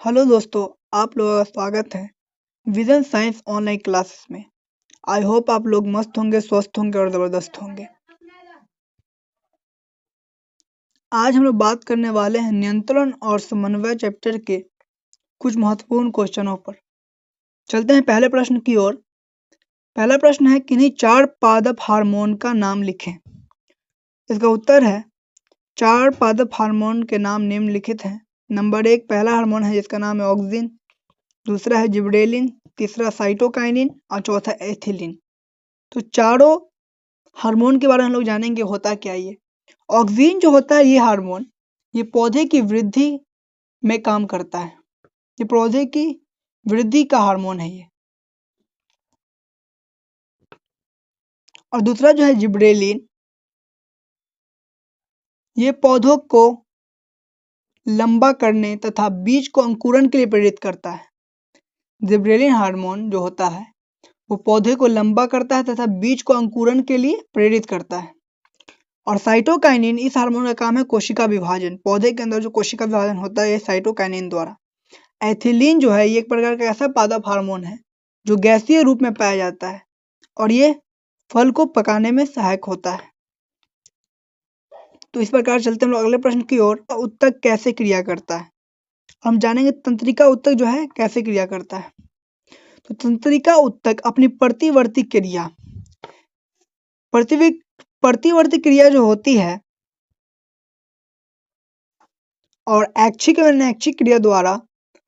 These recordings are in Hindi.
हेलो दोस्तों, आप लोगों का स्वागत है विजन साइंस ऑनलाइन क्लासेस में। आई होप आप लोग मस्त होंगे, स्वस्थ होंगे और ज़बरदस्त होंगे। आज हम लोग बात करने वाले हैं नियंत्रण और समन्वय चैप्टर के कुछ महत्वपूर्ण क्वेश्चनों पर। चलते हैं पहले प्रश्न की ओर। पहला प्रश्न है, किन्हीं चार पादप हार्मोन का नाम लिखें। इसका उत्तर है, चार पादप हार्मोन के नाम निम्नलिखित हैं। नंबर 1 पहला हार्मोन है जिसका नाम है ऑक्सिन, दूसरा है जिबरेलिन, तीसरा साइटोकाइनिन और चौथा एथिलीन। तो चारों हार्मोन के बारे में हम लोग जानेंगे होता क्या ये। ऑक्सिन जो होता है ये हार्मोन, ये पौधे की वृद्धि में काम करता है। ये पौधे की वृद्धि का हार्मोन है ये। और दूसरा जो है जिब्रेलिन, ये पौधों को लंबा करने तथा बीज को अंकुरण के लिए प्रेरित करता है। जिब्रेलिन हार्मोन जो होता है वो पौधे को लंबा करता है तथा बीज को अंकुरण के लिए प्रेरित करता है। और साइटोकाइनिन, इस हार्मोन का काम है कोशिका विभाजन। पौधे के अंदर जो कोशिका विभाजन होता है ये साइटोकाइनिन द्वारा। एथिलीन जो है ये एक प्रकार का ऐसा पादप हार्मोन है जो गैसीय रूप में पाया जाता है और ये फल को पकाने में सहायक होता है। तो इस प्रकार चलते हम लोग अगले प्रश्न की ओर। उत्तक कैसे क्रिया करता है, हम जानेंगे तंत्रिका उत्तक जो है कैसे क्रिया करता है। तो तंत्रिका उत्तक अपनी प्रतिवर्ती क्रिया क्रिया जो होती है और ऐच्छिक एवं अनैच्छिक क्रिया द्वारा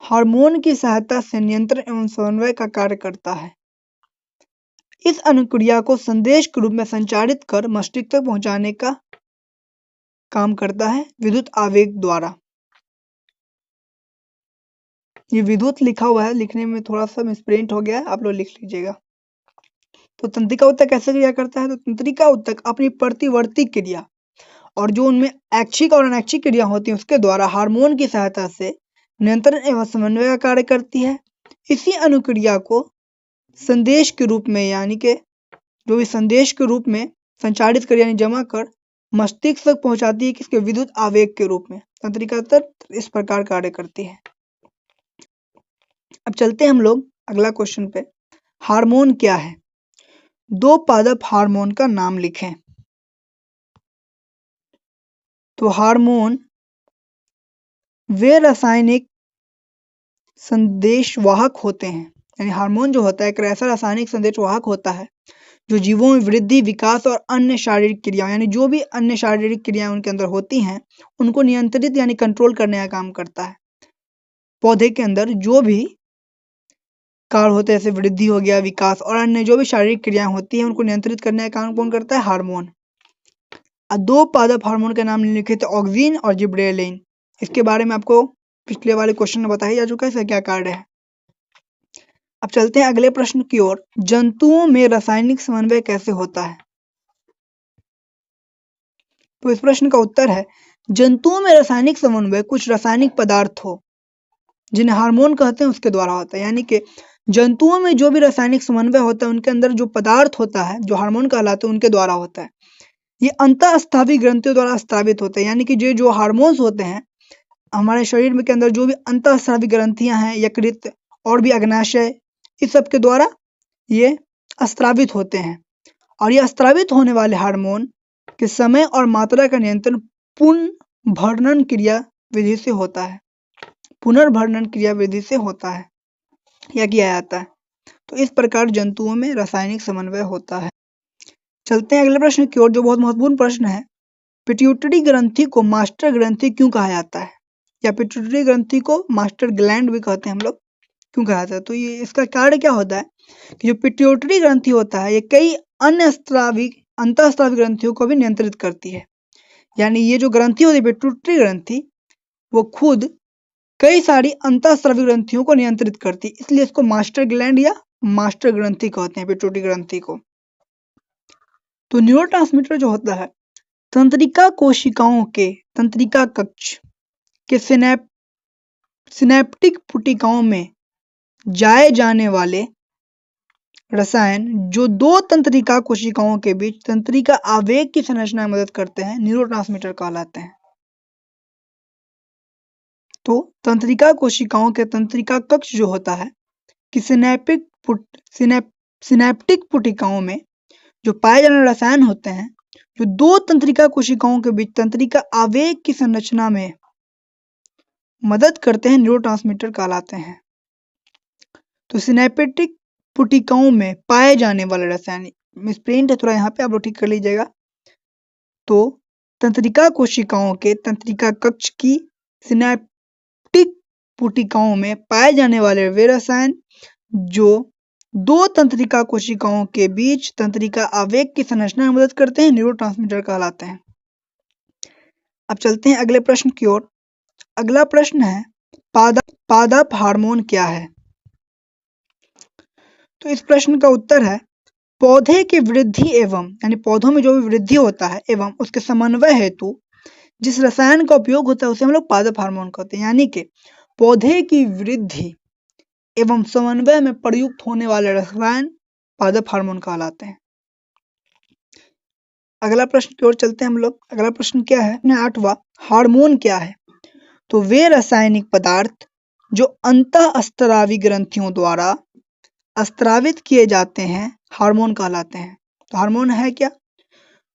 हार्मोन की सहायता से नियंत्रण एवं समन्वय का कार्य करता है। इस अनुक्रिया को संदेश के रूप में संचारित कर मस्तिष्क तक पहुंचाने का काम करता है विद्युत आवेग द्वारा। ये विद्युत लिखा हुआ है, लिखने में थोड़ा सा मिसप्रिंट हो गया है, आप लोग लिख लीजिएगा। तो तंत्रिका उत्तक कैसे क्रिया करता है। तो तंत्रिका उत्तक अपनी प्रतिवर्ती क्रिया और जो उनमें ऐच्छिक और अनैच्छिक क्रिया होती है उसके द्वारा हार्मोन की सहायता से नियंत्रण एवं समन्वय का कार्य करती है। इसी अनुक्रिया को संदेश के रूप में, यानी कि जो भी संदेश के रूप में संचारित कर यानी जमा कर मस्तिष्क तक पहुंचाती है किसके, विद्युत आवेग के रूप में। तंत्रिका तंत्र इस प्रकार कार्य करती है। अब चलते हैं हम लोग अगला क्वेश्चन पे। हार्मोन क्या है, दो पादप हार्मोन का नाम लिखें। तो हार्मोन वे रासायनिक संदेशवाहक होते हैं, यानी हार्मोन जो होता है एक ऐसा रासायनिक संदेशवाहक होता है जो जीवों में वृद्धि, विकास और अन्य शारीरिक क्रियाएं, यानी जो भी अन्य शारीरिक क्रियाएं उनके अंदर होती हैं उनको नियंत्रित यानी कंट्रोल करने का काम करता है। पौधे के अंदर जो भी कार्य होते हैं जैसे वृद्धि हो गया, विकास और अन्य जो भी शारीरिक क्रियाएं होती हैं उनको नियंत्रित करने का काम कौन करता है, हार्मोन। दो पादप हार्मोन के नाम लिखे थे, ऑक्सिन और जिब्रेलिन। इसके बारे में आपको पिछले वाले क्वेश्चन में बताया जा चुका है इसका क्या कार्य है। अब चलते हैं अगले प्रश्न की ओर। जंतुओं में रासायनिक समन्वय कैसे होता है। तो इस प्रश्न का उत्तर है, जंतुओं में रासायनिक समन्वय कुछ रासायनिक पदार्थ हो जिन्हें हार्मोन कहते हैं उसके द्वारा होता है। यानी कि जंतुओं में जो भी रासायनिक समन्वय होता है उनके अंदर जो पदार्थ होता है जो हार्मोन कहलाते हैं उनके द्वारा होता है। ये अंतःस्रावी ग्रंथियों द्वारा स्रावित होते हैं, यानी कि जो हार्मोन्स होते हैं हमारे शरीर में के अंदर जो भी अंतःस्रावी ग्रंथियां हैं, यकृत और भी अग्नाशय, इस सब के द्वारा ये स्रावित होते हैं। और ये स्रावित होने वाले हार्मोन के समय और मात्रा का नियंत्रण पुनर्भरण क्रिया विधि से होता है। पुनर्भरण क्रिया विधि से होता है या किया जाता है। तो इस प्रकार जंतुओं में रासायनिक समन्वय होता है। चलते हैं अगले प्रश्न की ओर जो बहुत महत्वपूर्ण प्रश्न है। पिट्यूटरी ग्रंथि को मास्टर ग्रंथि क्यों कहा जाता है, या पिट्यूटरी ग्रंथि को मास्टर ग्लैंड भी कहते हैं हम लोग, क्यों कहा जाता है। तो ये इसका कार्य क्या होता है कि जो पिट्यूटरी ग्रंथि होता है ये कई अन्य अंतःस्रावी ग्रंथियों को भी नियंत्रित करती है। यानी ये जो ग्रंथि होती है पिट्यूटरी ग्रंथि, वो खुद कई सारी अंतःस्रावी ग्रंथियों को नियंत्रित करती है, इसलिए इसको मास्टर ग्लैंड या मास्टर ग्रंथि कहते हैं पिट्यूटरी ग्रंथि को। तो न्यूरोट्रांसमीटर जो होता है तंत्रिका कोशिकाओं के तंत्रिका कक्ष के सिनेप्टिक पुटिकाओं में जाए जाने वाले रसायन जो दो तंत्रिका कोशिकाओं के बीच तंत्रिका आवेग की संरचना में मदद करते हैं न्यूरोट्रांसमीटर कहलाते हैं। तो तंत्रिका कोशिकाओं के तंत्रिका कक्ष जो होता है कि सिनैप्टिक पुटिकाओं में जो पाए जाने वाले रसायन होते हैं जो दो तंत्रिका कोशिकाओं के बीच तंत्रिका आवेग की संरचना में मदद करते हैं, न्यूरोट्रांसमीटर कहलाते हैं। तो सिनैप्टिक पुटिकाओं में पाए जाने वाले रसायन, मिसप्रिंट है थोड़ा यहाँ पे, आप लोग ठीक कर लीजिएगा। तो तंत्रिका कोशिकाओं के तंत्रिका कक्ष की सिनैप्टिक पुटिकाओं में पाए जाने वाले वे रसायन जो दो तंत्रिका कोशिकाओं के बीच तंत्रिका आवेग की संरचना में मदद करते हैं, न्यूरोट्रांसमीटर कहलाते हैं। अब चलते हैं अगले प्रश्न की ओर। अगला प्रश्न है पादप हार्मोन क्या है? तो इस प्रश्न का उत्तर है पौधे की वृद्धि एवं यानी पौधों में जो भी वृद्धि होता है एवं उसके समन्वय हेतु जिस रसायन का उपयोग होता है उसे हम लोग पादप हार्मोन कहते हैं। यानी कि पौधे की वृद्धि एवं समन्वय में प्रयुक्त होने वाले रसायन पादप हार्मोन कहलाते हैं। अगला प्रश्न की ओर चलते हैं हम लोग। अगला प्रश्न क्या है? 8वां, हार्मोन क्या है? तो वे रासायनिक पदार्थ जो अंतःस्त्रावी ग्रंथियों द्वारा स्त्रावित किए जाते हैं हार्मोन कहलाते हैं। तो हार्मोन है क्या?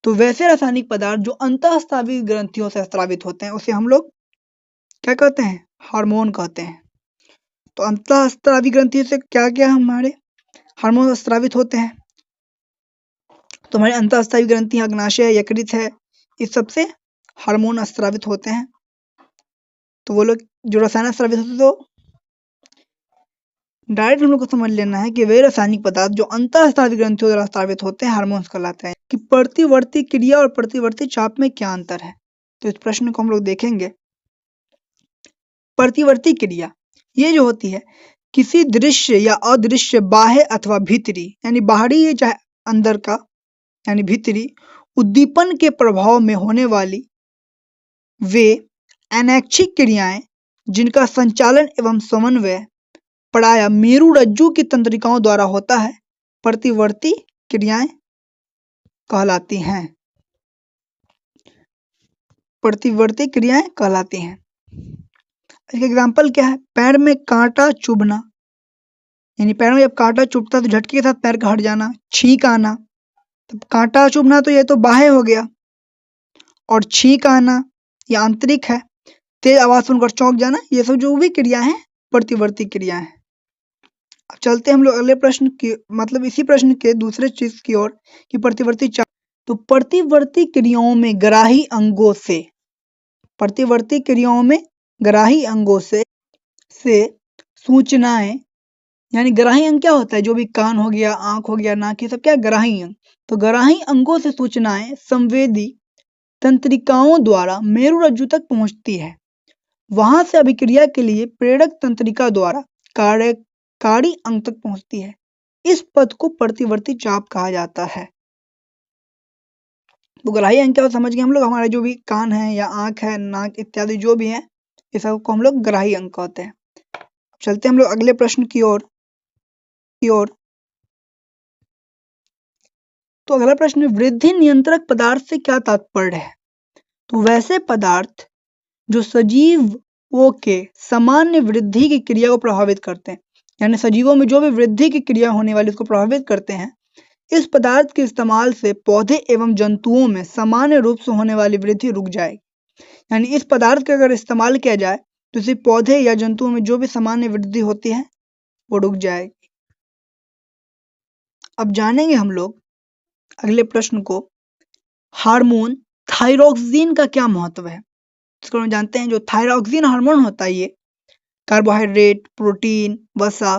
तो वैसे रासायनिक पदार्थ जो अंतःस्त्रावी ग्रंथियों से स्त्रावित होते हैं उसे हम लोग क्या कहते हैं? हार्मोन कहते हैं। तो अंतःस्त्रावी ग्रंथियों से क्या क्या हमारे हार्मोन स्त्रावित होते हैं? तो हमारे अंतःस्त्रावी ग्रंथि अग्नाशय, यकृत है, इस सबसे हार्मोन स्त्रावित होते हैं। तो वो लोग जो रसायन स्त्रावित होते हैं तो डायरेक्ट हम लोग को समझ लेना है कि वे रासायनिक पदार्थ जो अंतःस्त्रावी ग्रंथियों द्वारा स्त्रावित होते हैं हार्मोन्स कहलाते हैं। कि प्रतिवर्ती क्रिया और प्रतिवर्ती चाप में क्या अंतर है? तो इस प्रश्न को हम लोग देखेंगे। प्रतिवर्ती क्रिया ये जो होती है किसी दृश्य या अदृश्य बाह्य अथवा भीतरी यानी बाहरी या चाहे अंदर का यानी भीतरी उद्दीपन के प्रभाव में होने वाली वे अनैच्छिक क्रियाएं जिनका संचालन एवं समन्वय प्रायः मेरुरज्जु की तंत्रिकाओं द्वारा होता है प्रतिवर्ती क्रियाएं कहलाती हैं। प्रतिवर्ती क्रियाएं कहलाती हैं। इसका एग्जाम्पल क्या है? पैर में कांटा चुभना यानी पैर में जब कांटा चुभता है तो झटके के साथ पैर का हट जाना, छींक आना। तो कांटा चुभना तो ये तो बाह्य हो गया और छींक आना ये आंतरिक है। तेज आवाज सुनकर चौंक जाना ये सब जो भी क्रिया है प्रतिवर्ती क्रिया है। अब चलते हैं हम लोग अगले प्रश्न की मतलब इसी प्रश्न के दूसरे चीज की ओर कि प्रतिवर्ती चाप। तो प्रतिवर्ती क्रियाओं में ग्राही अंगों से प्रतिवर्ती क्रियाओं में ग्राही अंगों से सूचनाएं यानी ग्राही अंग क्या होता है? जो भी कान हो गया, आंख हो गया, नाक, ये सब क्या ग्राही अंग। तो ग्राही अंगों से सूचनाएं संवेदी तंत्रिकाओं द्वारा मेरुरज्जु तक पहुंचती है। वहां से अभिक्रिया के लिए प्रेरक तंत्रिका द्वारा कार्यकारी अंग तक पहुंचती है। इस पद को प्रतिवर्ती चाप कहा जाता है। तो ग्राही अंग क्या समझ गए हम लोग? हमारे जो भी कान है या आंख है, नाक इत्यादि जो भी है ये सब को हम लोग ग्राही अंग कहते हैं। चलते हैं हम लोग अगले प्रश्न की ओर। तो अगला प्रश्न वृद्धि नियंत्रक पदार्थ से क्या तात्पर्य है? तो वैसे पदार्थ जो सजीवों के सामान्य वृद्धि की क्रिया को प्रभावित करते हैं यानी सजीवों में जो भी वृद्धि की क्रिया होने वाली उसको प्रभावित करते हैं। इस पदार्थ के इस्तेमाल से पौधे एवं जंतुओं में सामान्य रूप से होने वाली वृद्धि रुक जाएगी। यानी इस पदार्थ का अगर इस्तेमाल किया जाए तो सिर्फ पौधे या जंतुओं में जो भी सामान्य वृद्धि होती है वो रुक जाएगी। अब जानेंगे हम लोग अगले प्रश्न को, हार्मोन थायरॉक्सिन का क्या महत्व है? इसको हम जानते हैं। जो थायरॉक्सिन हार्मोन होता है ये कार्बोहाइड्रेट, प्रोटीन, वसा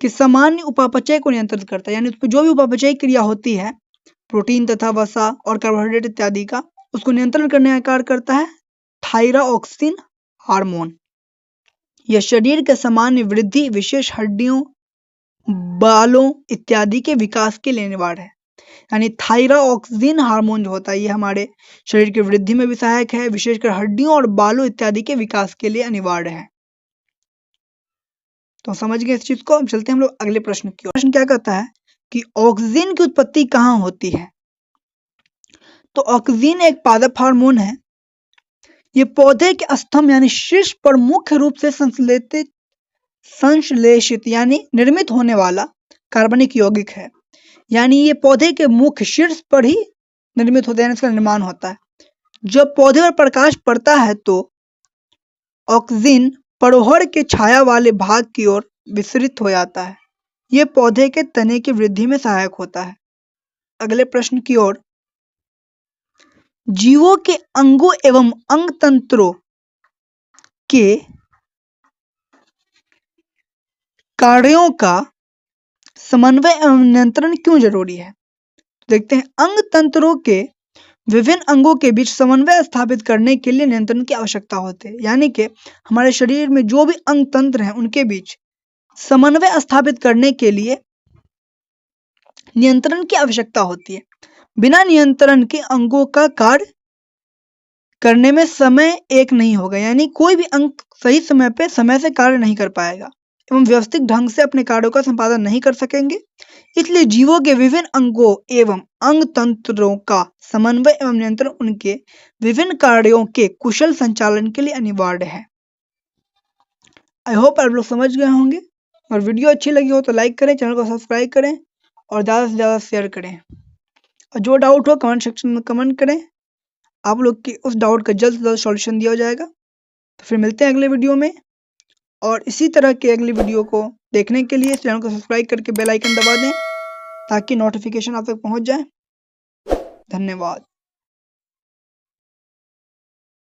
कि सामान्य उपापचय को नियंत्रित करता है। यानी उसमें जो भी उपापचय क्रिया होती है प्रोटीन तथा वसा और कार्बोहाइड्रेट इत्यादि का उसको नियंत्रण करने का कार्य करता है थायरॉक्सिन हार्मोन। यह शरीर के सामान्य वृद्धि, विशेष हड्डियों, बालों इत्यादि के विकास के लिए अनिवार्य है। यानी थायरॉक्सिन हार्मोन जो होता है ये हमारे शरीर की वृद्धि में भी सहायक है, विशेषकर हड्डियों और बालों इत्यादि के विकास के लिए अनिवार्य है। तो समझ गए इस चीज को। अब चलते हैं हम लोग अगले प्रश्न की ओर। प्रश्न क्या कहता है कि ऑक्सीजन की उत्पत्ति कहाँ होती है? तो ऑक्सीजन एक पादप हार्मोन है ये पौधे के स्तंभ यानी शीर्ष पर मुख्य रूप से संश्लेषित यानी निर्मित होने वाला कार्बनिक यौगिक है। यानी ये पौधे के मुख्य शीर्ष पर ही निर्मित होता है, यानी इसका निर्माण होता है। जब पौधे पर प्रकाश पड़ता है तो ऑक्सीजन परोहर के छाया वाले भाग की ओर विसरित हो जाता है। ये पौधे के तने की वृद्धि में सहायक होता है। अगले प्रश्न की ओर, जीवों के अंगों एवं अंग तंत्रों के कार्यों का समन्वय एवं नियंत्रण क्यों जरूरी है? देखते हैं, अंग तंत्रों के विभिन्न अंगों के बीच समन्वय स्थापित करने के लिए नियंत्रण की आवश्यकता होती है। यानी कि हमारे शरीर में जो भी अंग तंत्र हैं उनके बीच समन्वय स्थापित करने के लिए नियंत्रण की आवश्यकता होती है। बिना नियंत्रण के अंगों का कार्य करने में समय एक नहीं होगा, यानी कोई भी अंग सही समय पे समय से कार्य नहीं कर पाएगा एवं व्यवस्थित ढंग से अपने कार्यों का संपादन नहीं कर सकेंगे। इसलिए जीवों के विभिन्न अंगों एवं अंग तंत्रों का समन्वय एवं नियंत्रण उनके विभिन्न कार्यों के कुशल संचालन के लिए अनिवार्य है। आई होप आप लोग समझ गए होंगे, और वीडियो अच्छी लगी हो तो लाइक करें, चैनल को सब्सक्राइब करें और ज़्यादा से ज़्यादा शेयर करें। और जो डाउट हो कमेंट सेक्शन में कमेंट करें, आप लोग की उस डाउट का जल्द से जल्द सॉल्यूशन दिया जाएगा। तो फिर मिलते हैं अगले वीडियो में, और इसी तरह के अगली वीडियो को देखने के लिए चैनल को सब्सक्राइब करके बेल आइकन दबा दें ताकि नोटिफिकेशन आप तक पहुंच जाए। धन्यवाद।